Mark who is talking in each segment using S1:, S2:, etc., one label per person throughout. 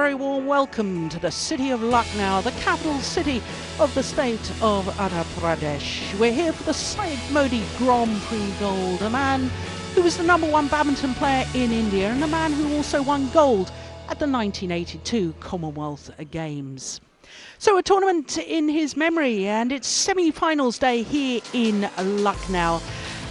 S1: very warm welcome to the city of Lucknow, the capital city of the state of Andhra Pradesh. We're here for the Syed Grand Prix Gold, a man who was the #1 badminton player in India and a man who also won gold at the 1982 Commonwealth Games. So a tournament in his memory, and it's semi-finals day here in Lucknow,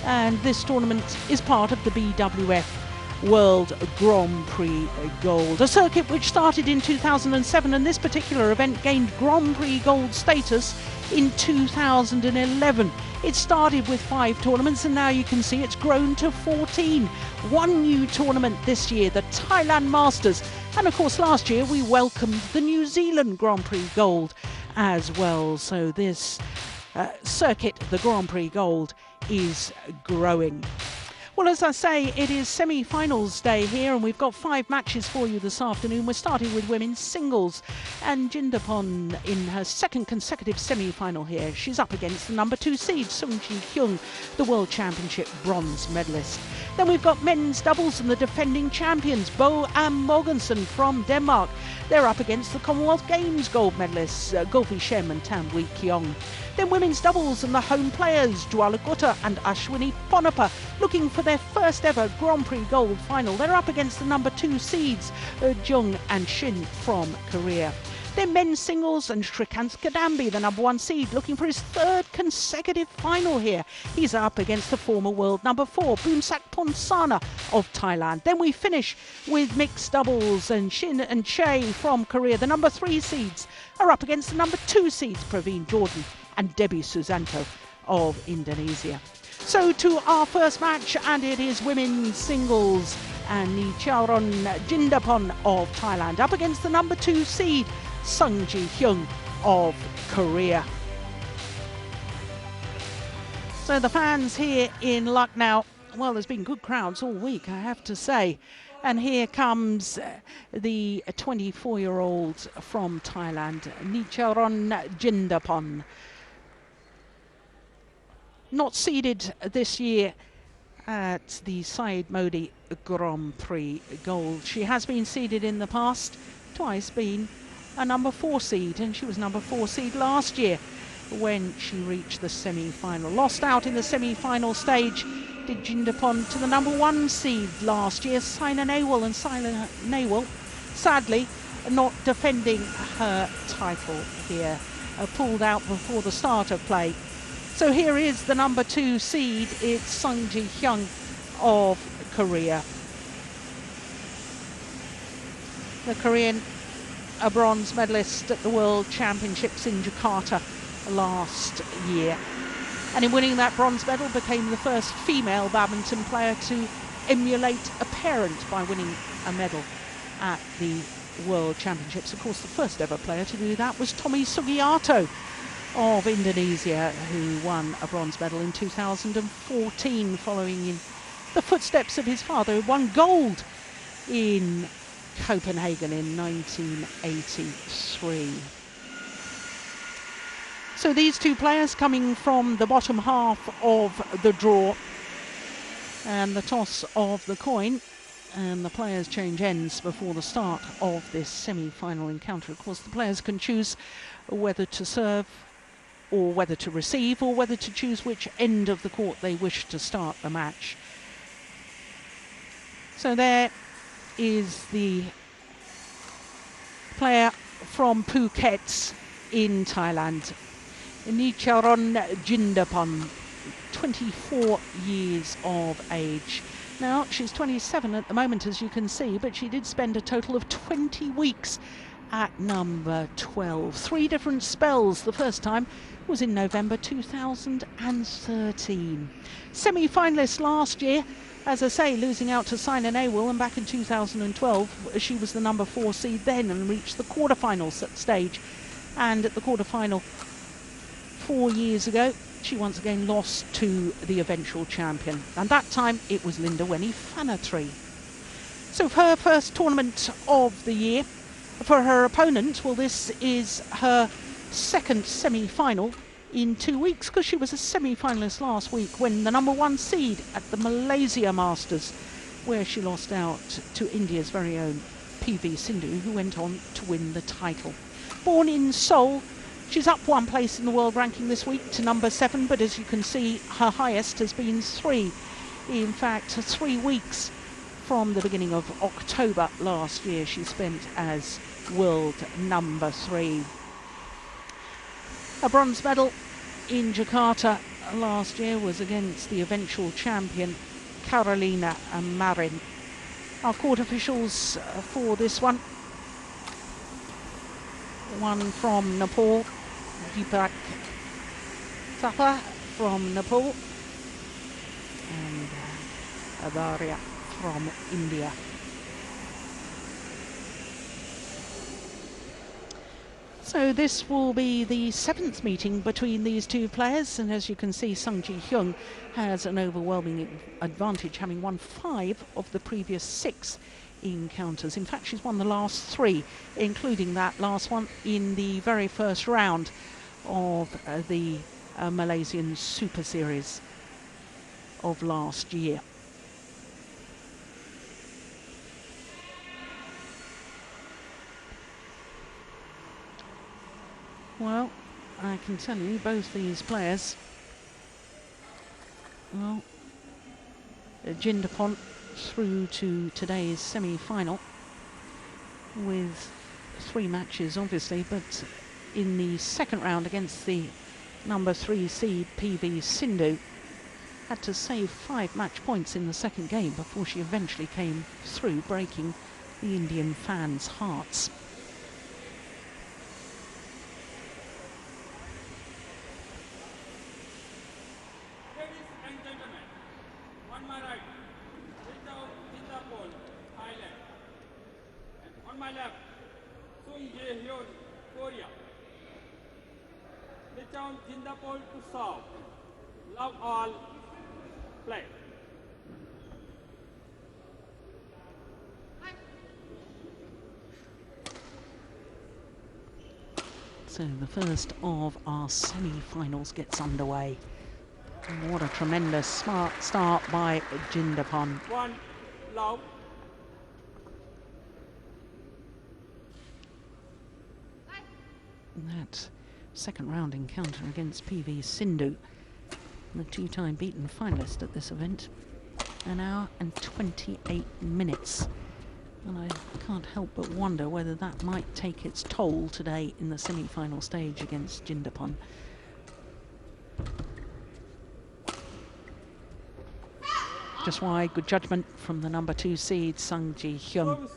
S1: and this tournament is part of the BWF World Grand Prix Gold, a circuit which started in 2007, and this particular event gained Grand Prix Gold status in 2011. It started with 5 tournaments and now you can see it's grown to 14. One new tournament this year, the Thailand Masters, and of course last year we welcomed the New Zealand Grand Prix Gold as well. So this circuit, the Grand Prix Gold, is growing. Well, as I say, it is semi-finals day here and we've got 5 matches for you this afternoon. We're starting with women's singles, and Jindapol in her second consecutive semi-final here. She's up against the #2 seed, Hyun, the World Championship bronze medalist. Then we've got men's doubles and the defending champions, Bo and Mogensen from Denmark. They're up against the Commonwealth Games gold medalists, Gopi Shem and Tam Wee Kyong. Then women's doubles and the home players, Jwalakota and Ashwini Ponappa, looking for their first ever Grand Prix gold final. They're up against the #2 seeds, Jung and Shin from Korea. Then men's singles and Shrikant Kadambi, the #1 seed, looking for his 3rd consecutive final here. He's up against the former world #4, Boonsak Ponsana of Thailand. Then we finish with mixed doubles, and Shin and Che from Korea, the #3 seeds, are up against the #2 seeds, Praveen Jordan and Debbie Susanto of Indonesia. So to our first match, and it is women's singles, and Nitchaon Jindapol of Thailand up against the #2 seed, Hyun of Korea. So the fans here in Lucknow, well, there's been good crowds all week, I have to say. And here comes the 24-year-old from Thailand, Nitchaon Jindapol. Not seeded this year at the Syed Grand Prix Gold. She has been seeded in the past, twice been a #4 seed, and she was #4 seed last year when she reached the semi-final. Lost out in the semi-final stage did Jindapol to the #1 seed last year, Saina Nehwal, and Saina Nehwal sadly not defending her title here, pulled out before the start of play. So here is the #2 seed, it's Hyun of Korea. The Korean, a bronze medalist at the World Championships in Jakarta last year. And in winning that bronze medal became the first female badminton player to emulate a parent by winning a medal at the World Championships. Of course, the first ever player to do that was Tommy Sugiarto of Indonesia, who won a bronze medal in 2014 following in the footsteps of his father, who won gold in Copenhagen in 1983. So these two players coming from the bottom half of the draw, and the toss of the coin, and the players change ends before the start of this semi-final encounter. Of course, the players can choose whether to serve or whether to receive, or whether to choose which end of the court they wish to start the match. So there is the player from Phuket in Thailand, Nitchaon Jindapol, 24 years of age. Now, she's 27 at the moment, as you can see, but she did spend a total of 20 weeks at #12. 3 different spells. The first time was in November 2013. Semi-finalist last year, as I say, losing out to Saina Nehwal, and back in 2012 she was the #4 seed then and reached the quarterfinal stage. And at the quarterfinal 4 years ago, she once again lost to the eventual champion, and that time it was Lindaweni Fanatri. So for her first tournament of the year, for her opponent, well, this is her second semi-final in 2 weeks, because she was a semi-finalist last week when the #1 seed at the Malaysia Masters, where she lost out to India's very own PV Sindhu, who went on to win the title. Born in Seoul, she's up one place in the world ranking this week to number 7, but as you can see, her highest has been 3. In fact, 3 weeks from the beginning of October last year, she spent as world number 3. A bronze medal in Jakarta last year was against the eventual champion Carolina Marin. Our court officials for this one from Nepal, Deepak Thapa from Nepal, and Adaria from India. So this will be the 7th meeting between these two players, and as you can see, Hyun has an overwhelming advantage, having won 5 of the previous 6 encounters. In fact, she's won the last 3, including that last one in the very first round of the Malaysian Super Series of last year. Well, I can tell you, both these players, well, Jindapol through to today's semi-final with 3 matches, obviously, but in the second round against the number 3 seed PV Sindhu, had to save 5 match points in the second game before she eventually came through, breaking the Indian fans' hearts.
S2: On my right, Nitchaon Jindapol, Thailand. And on my left, Hyun, Korea. Nitchaon Jindapol to serve. Love all, play.
S1: So the first of our semi-finals gets underway. And what a tremendous smart start by Jindapol.
S2: 1, love.
S1: That second round encounter against PV Sindhu, the 2-time beaten finalist at this event, 1 hour and 28 minutes. And I can't help but wonder whether that might take its toll today in the semi-final stage against Jindapol. Just wide, good judgment from the number 2 seed, Hyun.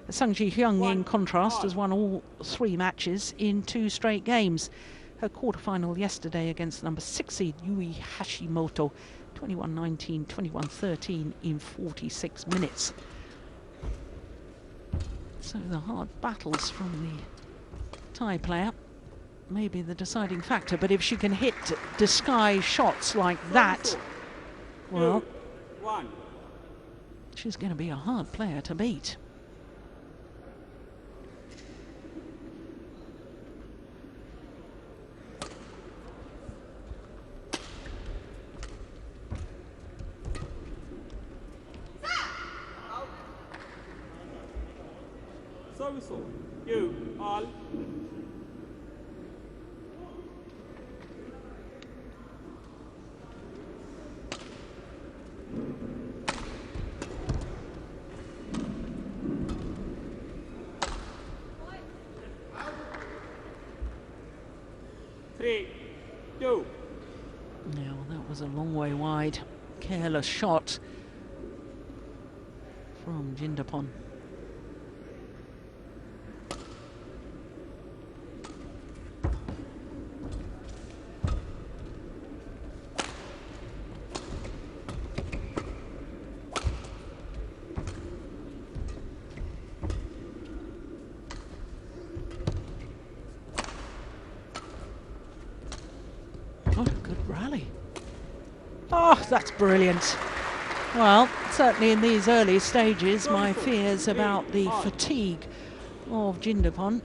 S1: Hyun, in contrast, has won all 3 matches in 2 straight games. Her quarterfinal yesterday against the number 6 seed, Yui Hashimoto, 21-19, 21-13 in 46 minutes. So the hard battles from the Thai player may be the deciding factor, but if she can hit disguise shots like that, well, she's going to be a hard player to beat.
S2: Service over. You all. Three, 2.
S1: Now that was a long way wide. Careless shot from Jindapol. What a good rally. Oh, that's brilliant. Well, certainly in these early stages, my fears about the fatigue of Jindapol.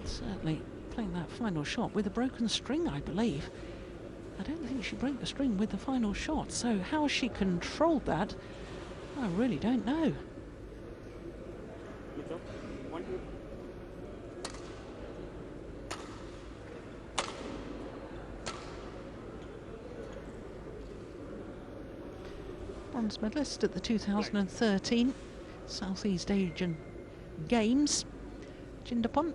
S1: Certainly playing that final shot with a broken string, I believe. I don't think she broke the string with the final shot, so how she controlled that, I really don't know.
S2: Touch up. 1-2.
S1: Bronze medalist at the 2013 Southeast Asian Games, Jindapol.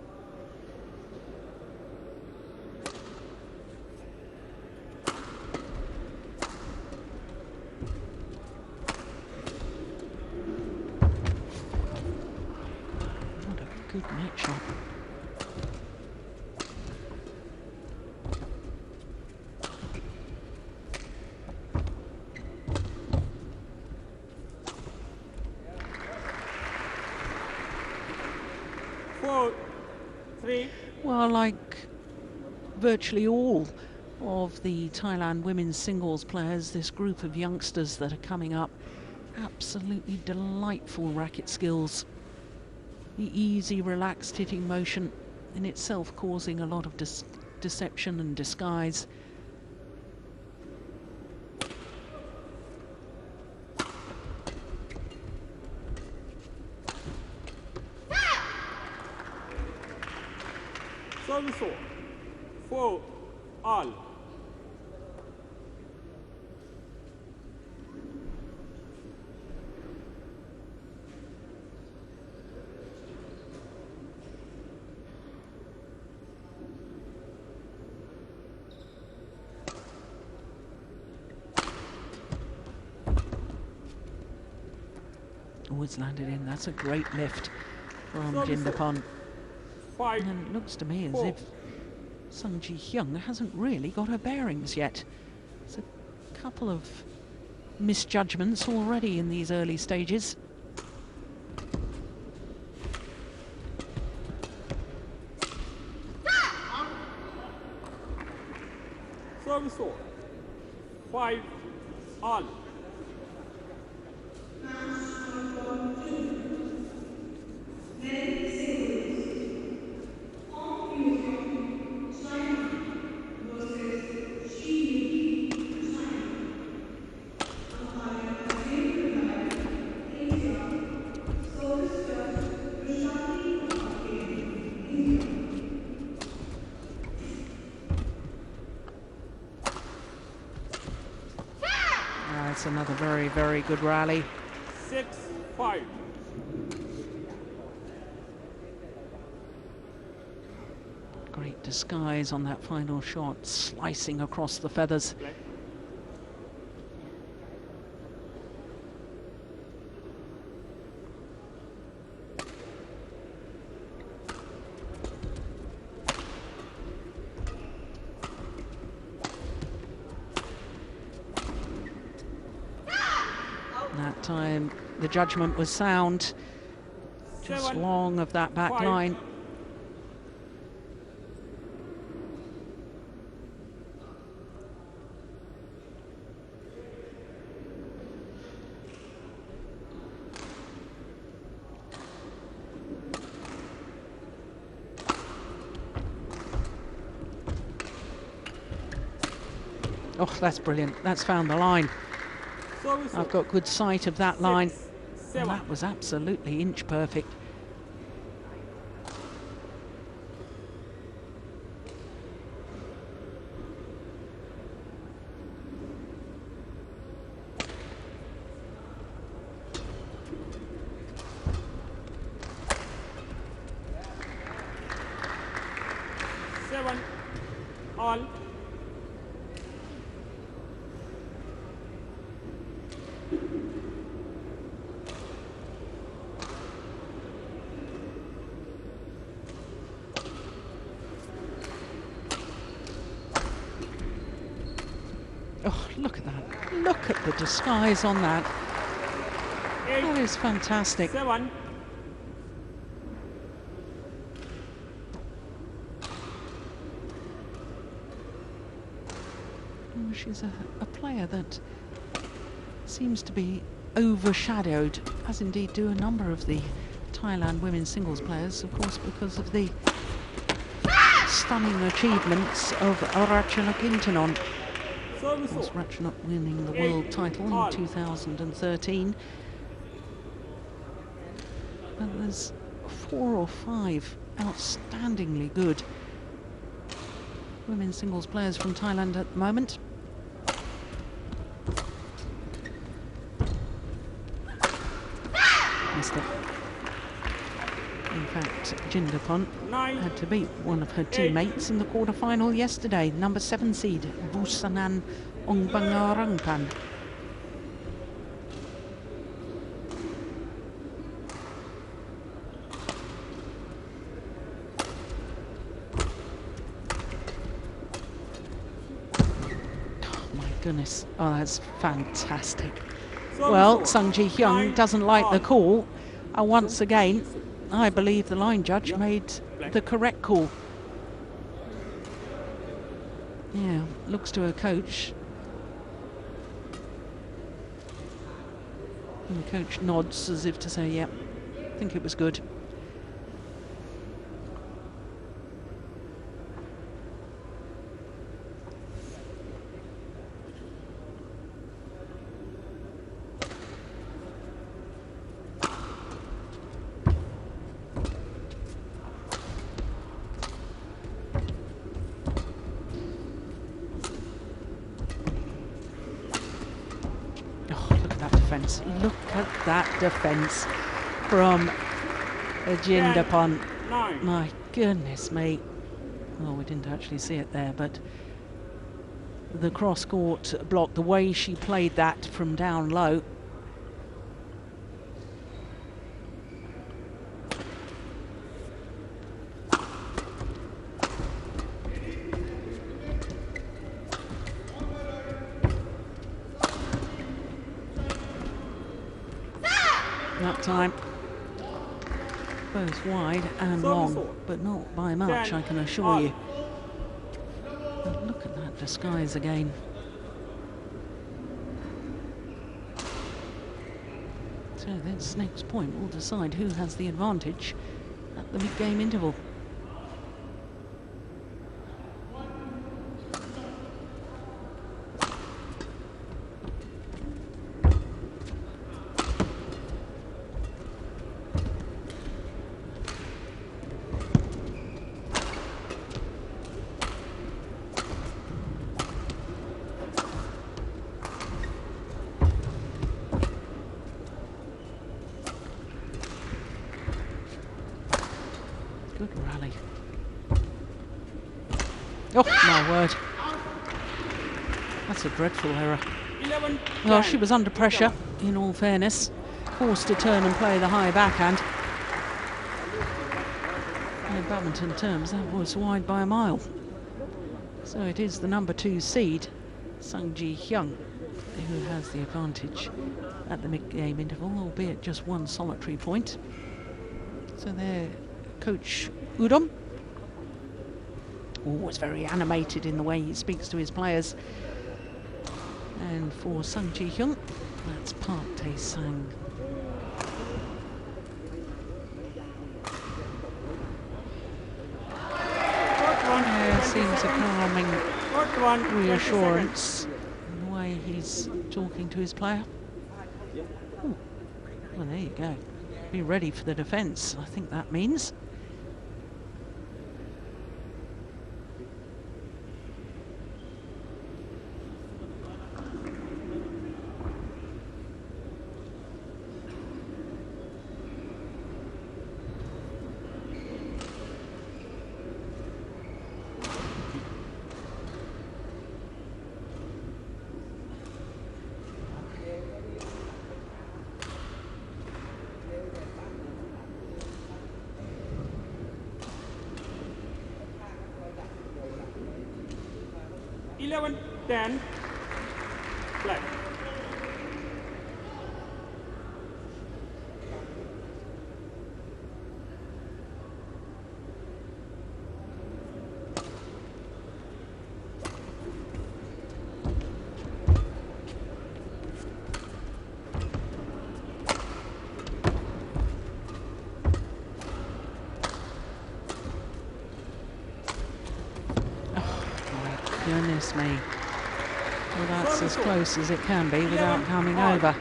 S1: What a good net shot. Well, like virtually all of the Thailand women's singles players, this group of youngsters that are coming up, absolutely delightful racket skills. The easy, relaxed hitting motion in itself causing a lot of deception and disguise.
S2: Service 4 all.
S1: Always landed in. That's a great lift from Jindapol. And it looks to me as if Hyun hasn't really got her bearings yet. There's a couple of misjudgments already in these early stages.
S2: Service 5 all.
S1: That's another very, very good rally.
S2: 6-5.
S1: Great disguise on that final shot, slicing across the feathers. That time the judgment was sound, just long of that back line. Oh, that's brilliant. That's found the line. I've got good sight of that line. And that was absolutely inch perfect.
S2: All.
S1: Oh, look at that. Look at the disguise on that. That is fantastic.
S2: 7.
S1: Oh, she's a player that seems to be overshadowed, as indeed do a number of the Thailand women's singles players, of course, because of the stunning achievements of Int'l. Of course, Ratchanok winning the world title in 2013. But there's 4 or 5 outstandingly good women's singles players from Thailand at the moment. Missed it. In fact, Jindapol had to beat one of her teammates in the quarter-final yesterday, number 7 seed, Busanan Ongbangarangpan. Oh my goodness, oh that's fantastic. Well, Sung Ji-hyun doesn't like the call, and once again, I believe the line judge made the correct call. Yeah, looks to her coach. And the coach nods as if to say, yep, I think it was good. Look at that defence from Jindapol. My goodness me. Well, we didn't actually see it there, but the cross-court block, the way she played that from down low. That time, both wide and long, but not by much, I can assure you. But look at that disguise again. So this next point will decide who has the advantage at the mid-game interval. Good rally. Oh, my word. That's a dreadful error. Well, she was under pressure, in all fairness. Forced to turn and play the high backhand. In badminton terms, that was wide by a mile. So it is the number 2 seed, Sung Ji-hyun, who has the advantage at the mid-game interval, albeit just one solitary point. So there, Coach Udom, always very animated in the way he speaks to his players. And for Sung Ji-hyun, that's Park Tae-sang. Seems a calming reassurance in the way he's talking to his player. Ooh. Well, there you go. Be ready for the defence, I think that means.
S2: Ten, black.
S1: Goodness me. Well, that's as close as it can be without coming over.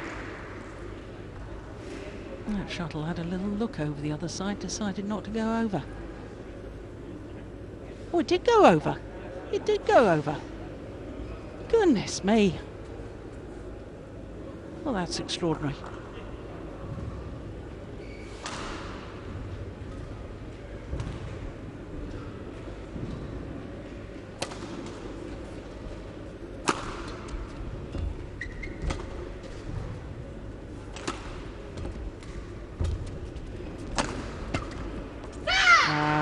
S1: That shuttle had a little look over the other side, decided not to go over. Oh, it did go over. It did go over. Goodness me. Well, that's extraordinary.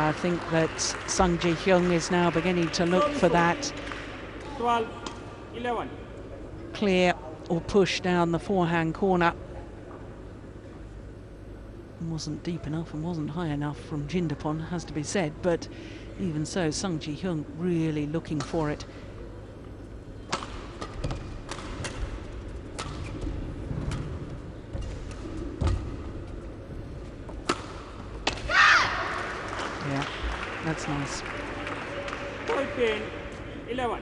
S1: I think that Hyun is now beginning to look for that
S2: 12-11.
S1: clear or push down the forehand corner. Wasn't deep enough and wasn't high enough from Jindapol, has to be said, but even so, Hyun really looking for it. Yeah, that's nice.
S2: 13-11.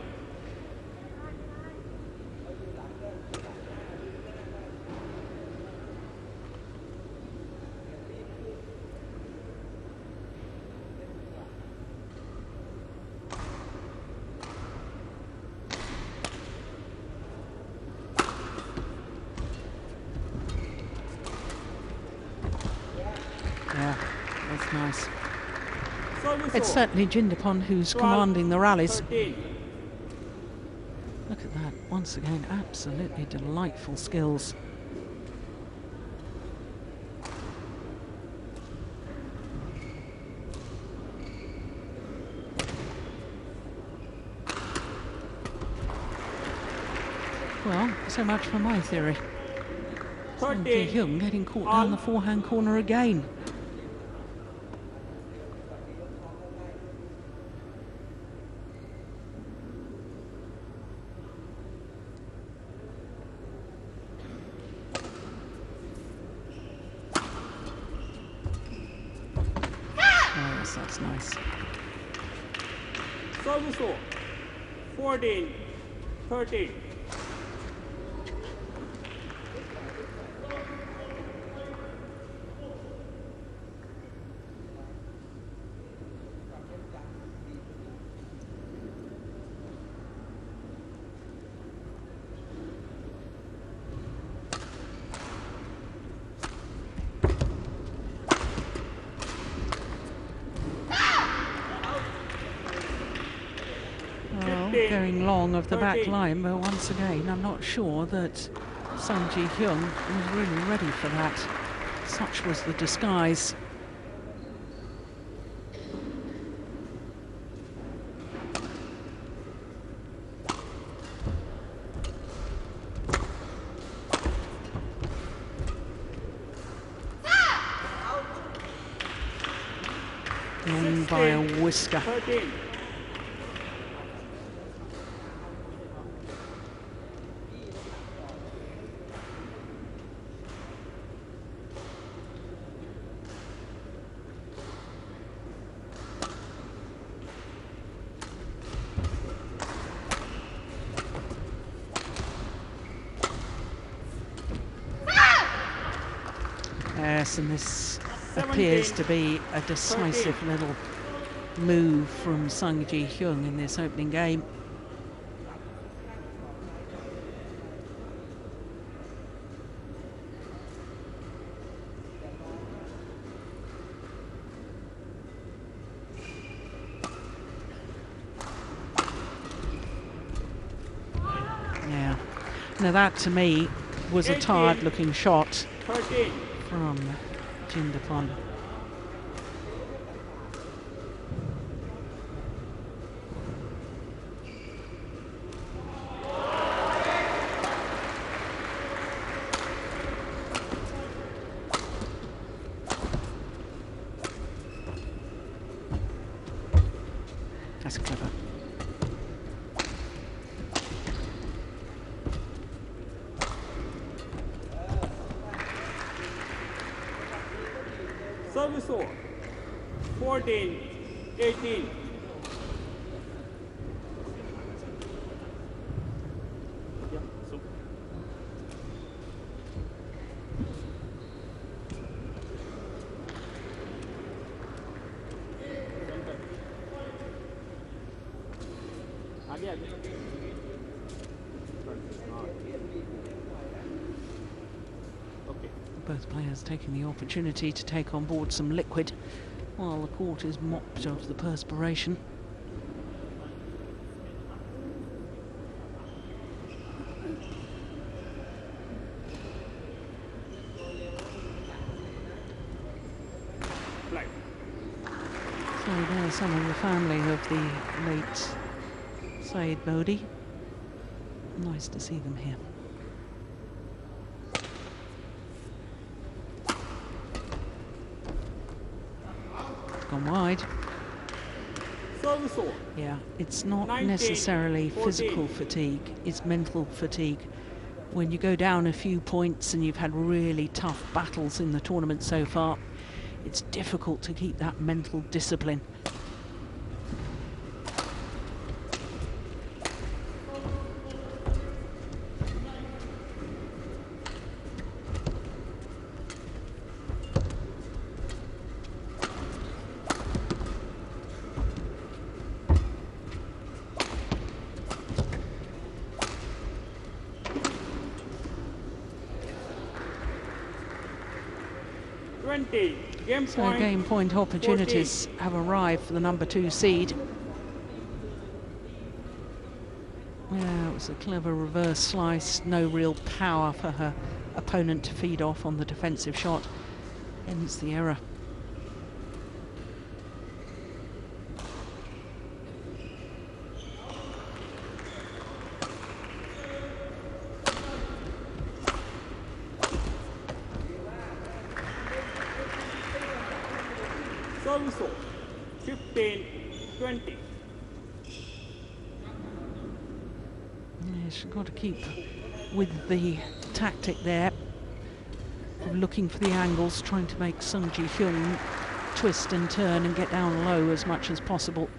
S1: Yeah, that's nice.
S2: Service
S1: It's
S2: over.
S1: certainly Jindapol who's commanding the rallies.
S2: 13.
S1: Look at that, once again, absolutely delightful skills. Well, so much for my theory. Hyun getting caught down the forehand corner again. Yes, that's nice.
S2: Service over. 14-13.
S1: Well, going long of the back line, but once again, I'm not sure that Hyun was really ready for that. Such was the disguise. Long by a whisker.
S2: 13.
S1: Yes, and this appears to be a decisive little move from Hyun in this opening game. Yeah, now that to me was a tired looking shot
S2: 13.
S1: from Jindapol. That's clever.
S2: Service over. 14-18.
S1: Both players taking the opportunity to take on board some liquid while the court is mopped of the perspiration. So there's some of the family of the late Syed Modi. Nice to see them here. Gone wide. Yeah, it's not necessarily physical fatigue, it's mental fatigue. When you go down a few points and you've had really tough battles in the tournament so far, it's difficult to keep that mental discipline. So game point opportunities 14. Have arrived for the number 2 seed. Yeah, it was a clever reverse slice, no real power for her opponent to feed off on the defensive shot, hence the error.
S2: Service 15-20.
S1: She's got to keep with the tactic there of looking for the angles, trying to make Hyun twist and turn and get down low as much as possible.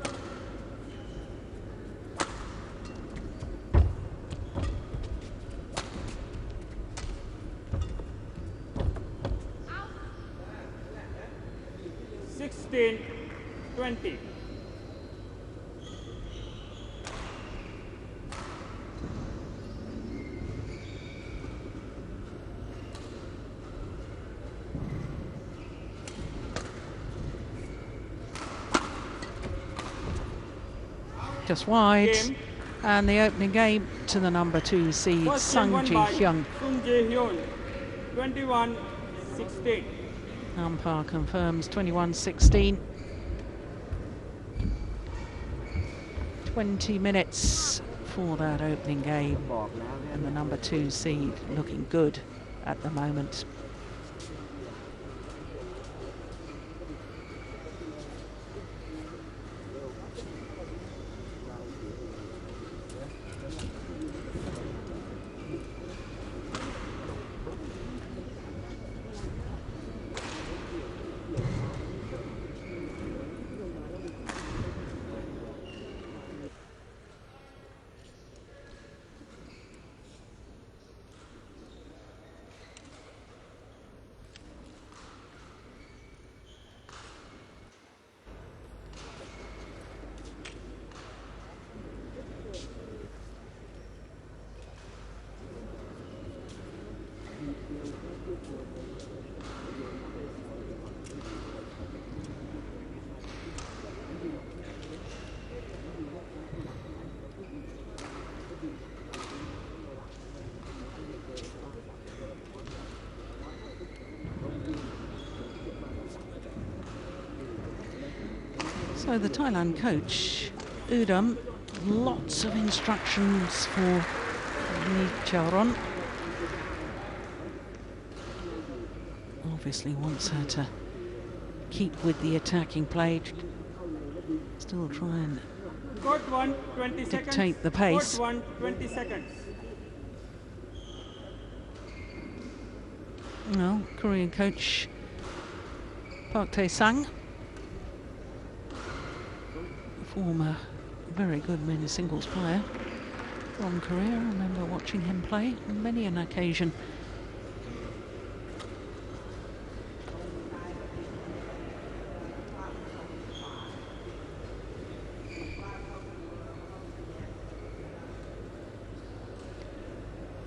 S1: Just wide, and the opening game to the number 2 seed, Hyun.
S2: 21-16.
S1: Umpire confirms 21-16. 20 minutes for that opening game, and the number 2 seed looking good at the moment. So the Thailand coach, Udam, lots of instructions for Nitchaon. Obviously wants her to keep with the attacking play, still try and dictate the pace.
S2: 20 seconds.
S1: Well, Korean coach Park Tae-sang, former very good men's singles player from Korea. I remember watching him play on many an occasion.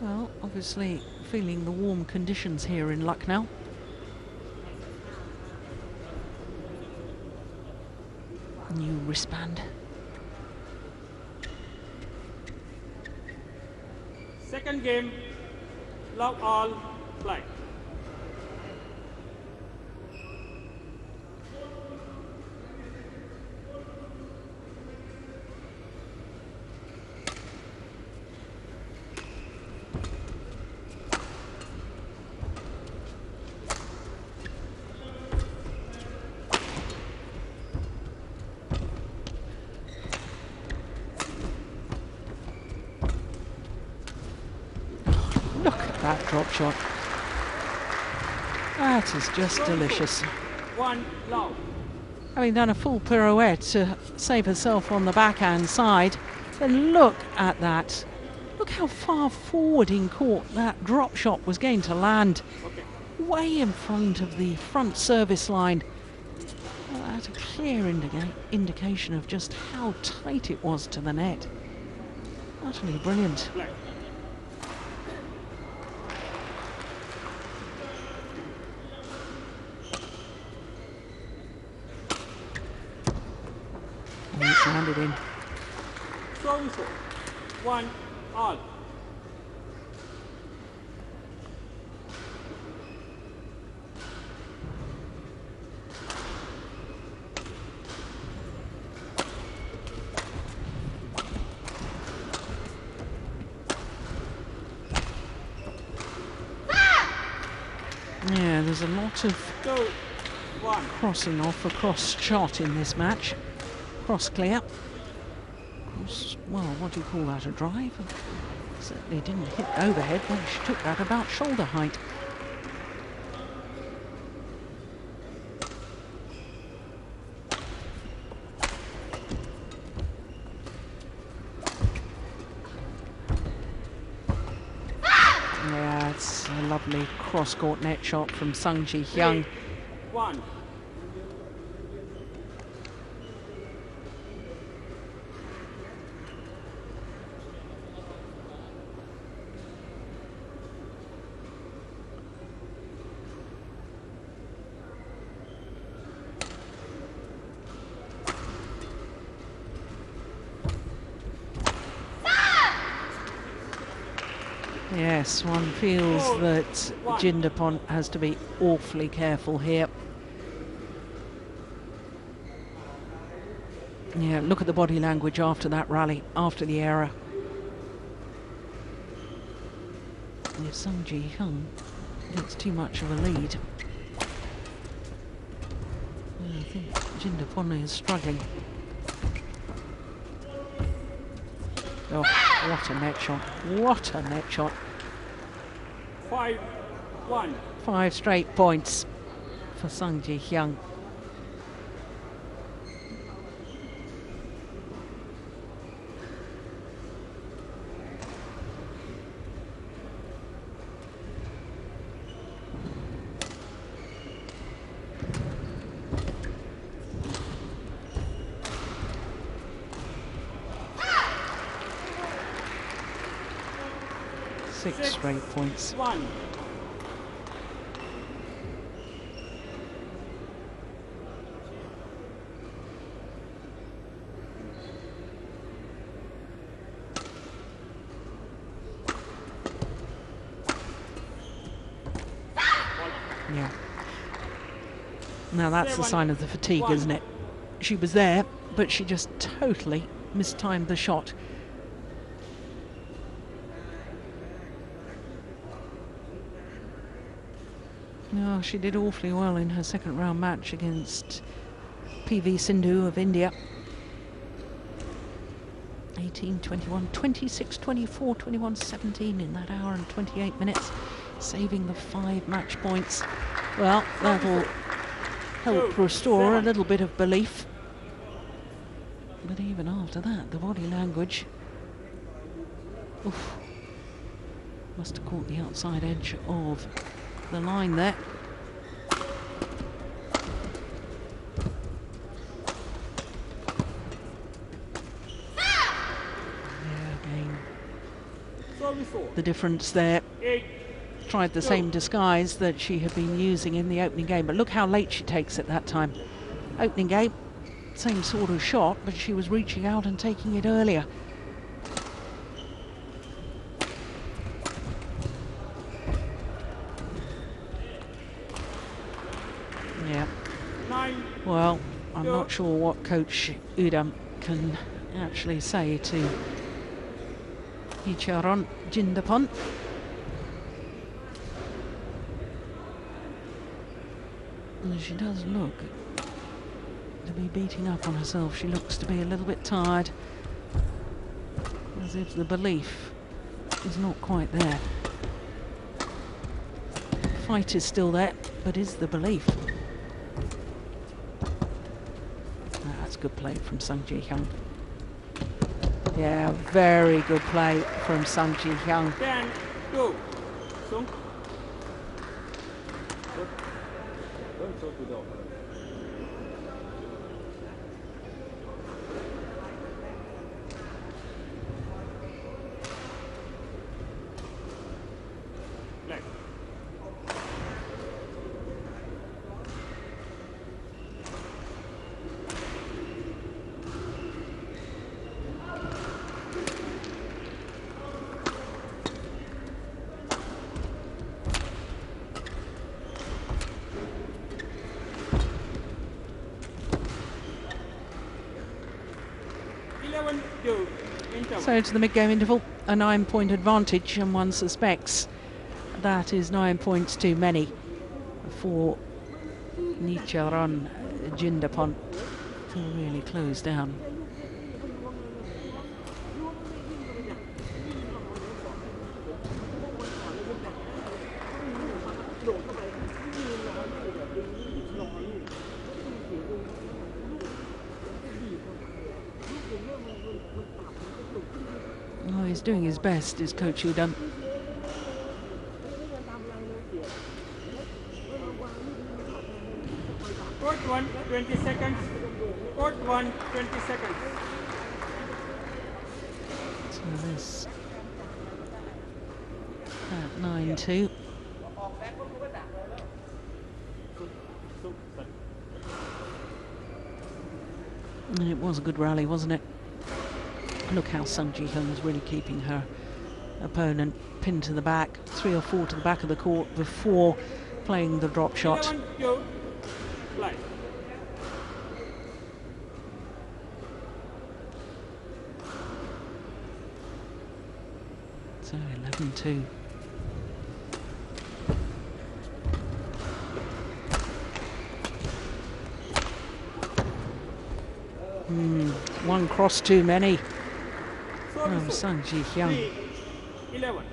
S1: Well, obviously feeling the warm conditions here in Lucknow. New wristband.
S2: Second game, love all, play.
S1: Look at that drop shot. That is just delicious.
S2: 1 love.
S1: Having done a full pirouette to save herself on the backhand side, then look at that. Look how far forward in court that drop shot was going to land.
S2: Okay.
S1: Way in front of the front service line. Well, that's a clear indication of just how tight it was to the net. Utterly brilliant.
S2: Play.
S1: And it's landed in.
S2: Service 1 all.
S1: Yeah, there's a lot of
S2: 2 1.
S1: crossing off, a cross shot in this match. Cross clear. Cross, well, what do you call that, a drive? Certainly didn't hit overhead when she took that about shoulder height. Yeah, it's a lovely cross-court net shot from Hyun.
S2: 1.
S1: Yes, one feels that Jindapol has to be awfully careful here. Yeah, look at the body language after that rally, after the error. If Hyun gets too much of a lead, I think Jindapol is struggling. Oh, what a net shot. What a net shot.
S2: 5 1.
S1: 5 straight points for Hyun. Six straight points.
S2: 1.
S1: Yeah. Now that's the sign of the fatigue, isn't it? She was there, but she just totally mistimed the shot. No, she did awfully well in her second round match against PV Sindhu of India. 18-21, 26-24, 21-17 in that hour and 28 minutes, saving the 5 match points. Well, that'll help restore a little bit of belief. But even after that, the body language, oof, must have caught the outside edge of the line there. Yeah, again. the difference there.
S2: 8,
S1: Tried the same disguise that she had been using in the opening game, but look how late she takes it that time. Opening game, same sort of shot, but she was reaching out and taking it earlier. Yeah.
S2: 9,
S1: Well, I'm not sure what Coach Udam can actually say to Nitchaon Jindapol. She does look to be beating up on herself. She looks to be a little bit tired, as if the belief is not quite there. Fight is still there, but is the belief? That's good play from Sung Ji-hyun. Yeah, very good play from Sung Ji-hyun.
S2: 10, 2. Sung. Black.
S1: So to the mid-game interval, a 9-point advantage, and one suspects that is 9 points too many for Nitchaon Jindapol to really close down. Oh, he's doing his best, is Coach Udam.
S2: Court 1, 20 seconds. Court 1, 20 seconds.
S1: So this at 9-2. And it was a good rally, wasn't it? Look how Sung Ji-hyun is really keeping her opponent pinned to the back, 3 or 4 to the back of the court before playing the drop shot.
S2: 11, 2. Fly.
S1: So 11-2. One cross too many. Oh, Sung Ji-hyun.
S2: 3, 11.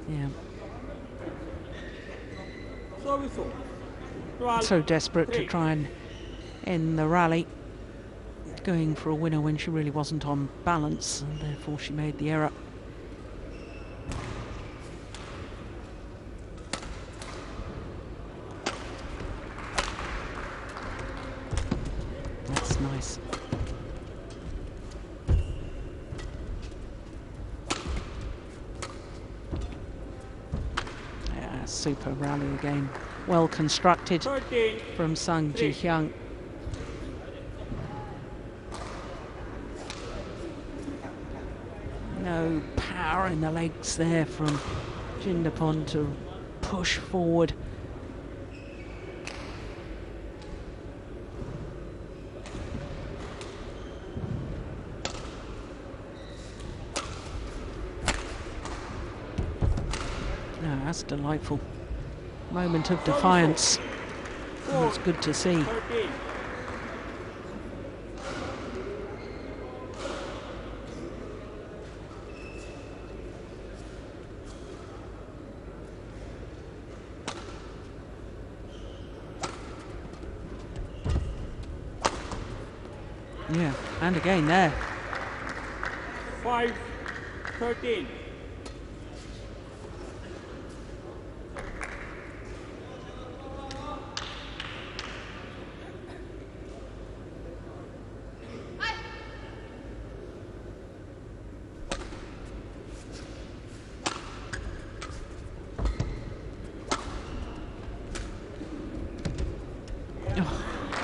S1: Yeah.
S2: So
S1: So desperate to try and end the rally, going for a winner when she really wasn't on balance, and therefore she made the error. That's nice. Yeah, super rally again. Well constructed
S2: 13,
S1: from Sung Ji-hyun. No power in the legs there from Jindapol to push forward. No, that's delightful. Moment of defiance. And it's good to see.
S2: 13.
S1: Yeah, and again there.
S2: 5-13.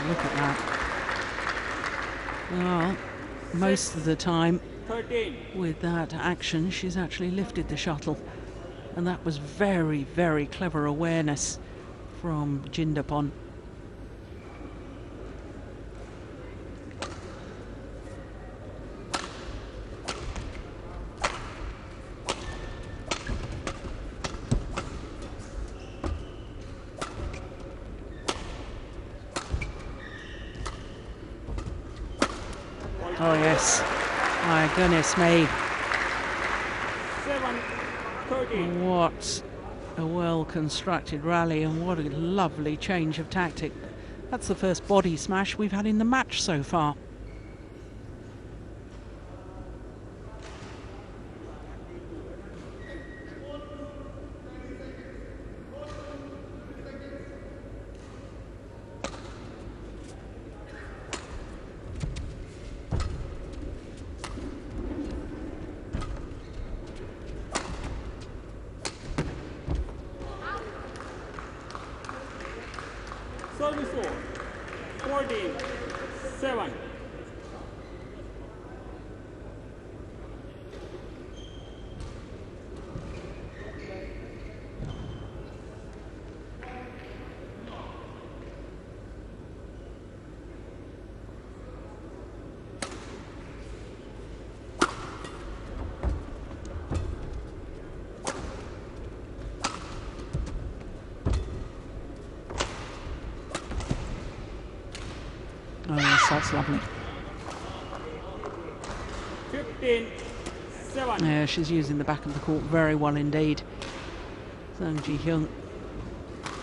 S1: Look at that. Well, most of the time
S2: 13.
S1: with that action, she's actually lifted the shuttle. And that was very, very clever awareness from Jindapol. Oh yes, my goodness me.
S2: 7-13.
S1: What a well-constructed rally, and what a lovely change of tactic. That's the first body smash we've had in the match so far.
S2: Service over. 14-7.
S1: Oh yes, that's lovely.
S2: 15-7.
S1: Yeah, she's using the back of the court very well indeed. Hyun,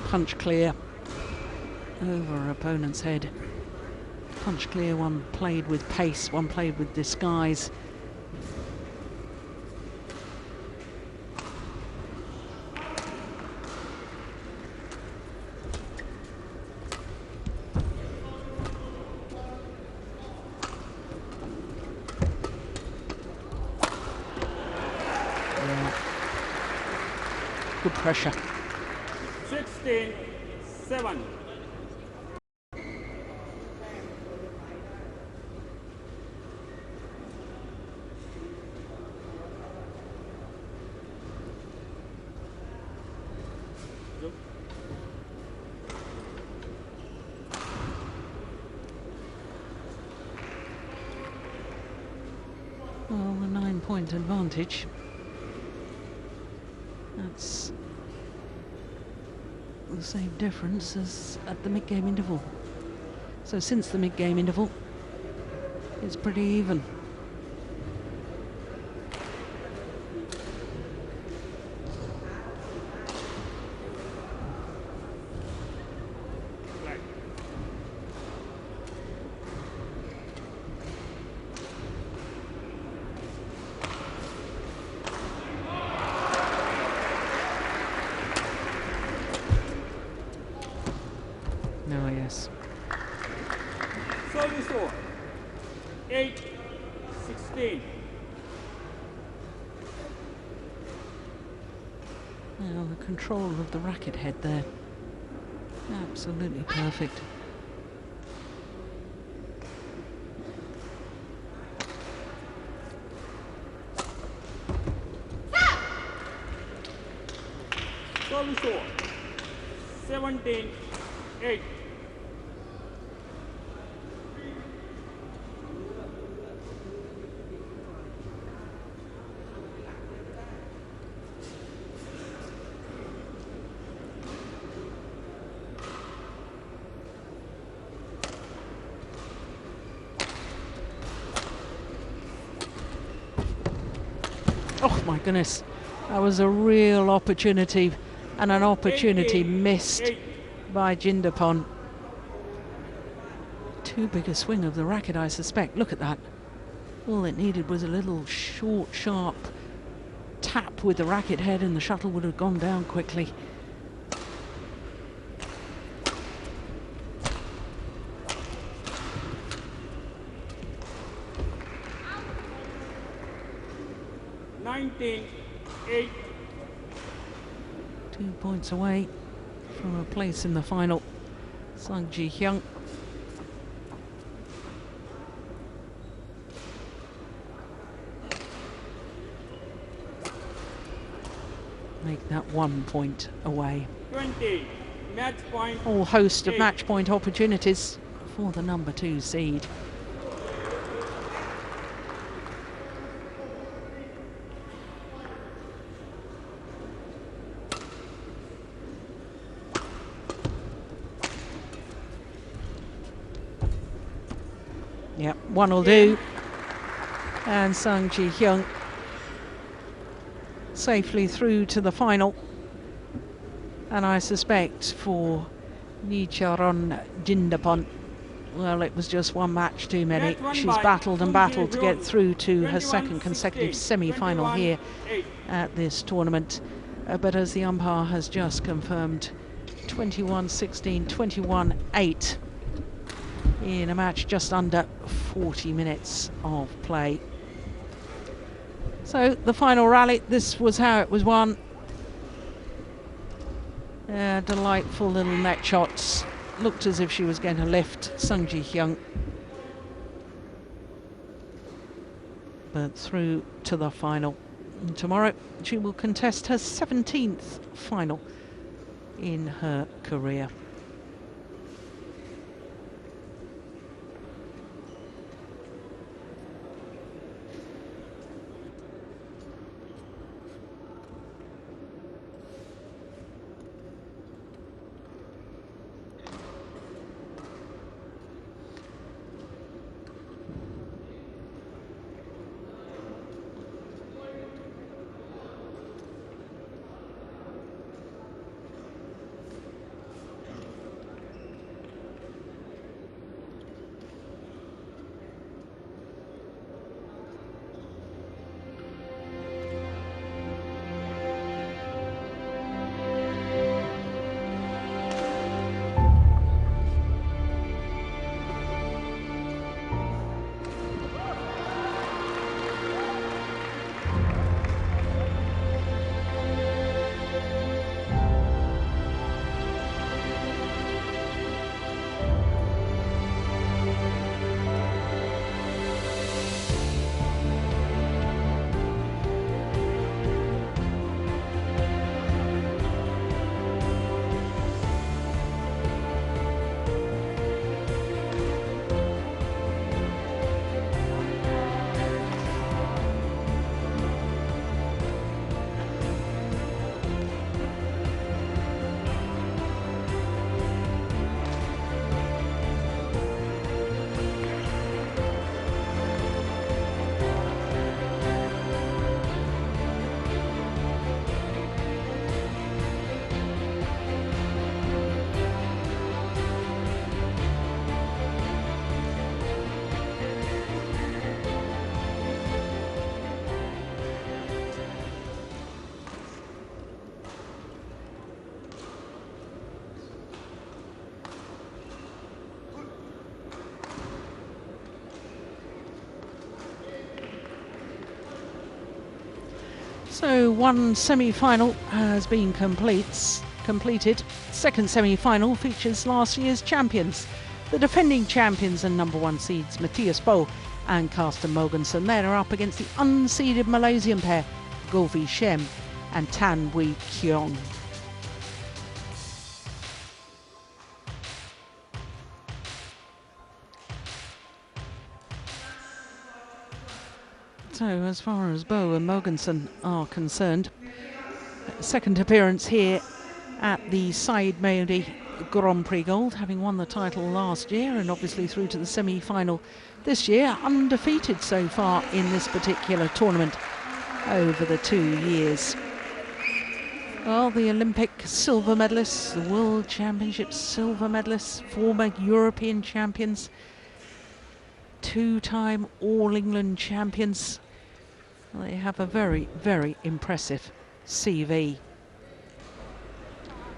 S1: punch clear over her opponent's head. Punch clear, one played with pace, one played with disguise. Good pressure.
S2: 16-7.
S1: Well, a 9-point advantage. That's the same difference as at the mid-game interval. So since the mid-game interval, it's pretty even. Oh yes.
S2: Service over. 8-16.
S1: Now the control of the racket head there. Absolutely perfect.
S2: Service over. 17-8.
S1: Oh my goodness, that was a real opportunity, and an opportunity missed by Jindapol. Too big a swing of the racket, I suspect. Look at that. All it needed was a little short, sharp tap with the racket head and the shuttle would have gone down quickly.
S2: (19-8).
S1: 2 points away from a place in the final. Hyun. Make that 1 point away.
S2: 20. Match point.
S1: Whole host of
S2: 8.
S1: match point opportunities for the number 2 seed. Yep, one will do. And Hyun safely through to the final. And I suspect for Nitchaon Jindapol, well, it was just one match too many. She's battled and battled to get through to her second consecutive semi-final here at this tournament. But as the umpire has just confirmed, 21-16, 21-8 in a match just under 40 minutes of play. So the final rally, this was how it was won. Delightful little net shots. Looked as if she was going to lift Hyun, but through to the final. And tomorrow she will contest her 17th final in her career. So one semi-final has been completed. Second semi-final features last year's champions, the defending champions and number 1 seeds Matthias Bo and Karsten Mogensen. They are up against the unseeded Malaysian pair Govi Shem and Tan Wee Keong. So as far as Bo and Mogensen are concerned, second appearance here at the Syed Grand Prix Gold, having won the title last year and obviously through to the semi-final this year, undefeated so far in this particular tournament over the 2 years. Well, the Olympic silver medalists, the World Championships silver medalists, former European champions, two-time All-England champions. They have a very, very impressive CV.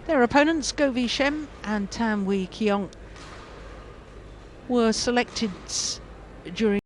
S1: Their opponents, Go Vi Shem and Tan Wee Keong, were selected during